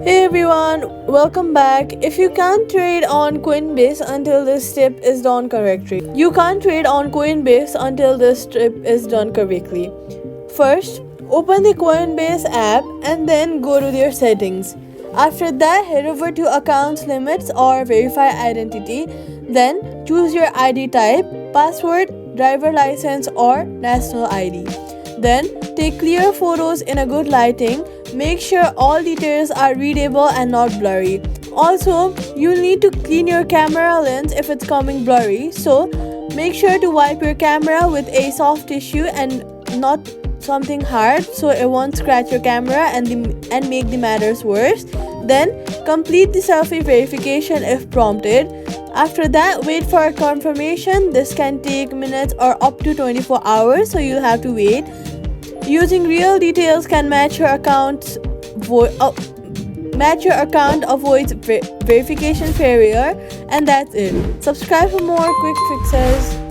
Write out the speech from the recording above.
Hey everyone, welcome back. If you can't trade on Coinbase until this step is done correctly, you can't trade on Coinbase until this step is done correctly. First, open the Coinbase app and then go to their settings. After that, head over to accounts limits or verify identity. Then choose your ID type, password, driver license, or national ID. Then take clear photos in a good lighting. Make sure all details are readable and not blurry. Also, you'll need to clean your camera lens if it's coming blurry. So, make sure to wipe your camera with a soft tissue and not something hard so it won't scratch your camera and make the matters worse. Then, complete the selfie verification if prompted. After that, wait for a confirmation. This can take minutes or up to 24 hours, so you'll have to wait. Using real details can match your account avoids verification failure, and that's it. Subscribe for more quick fixes.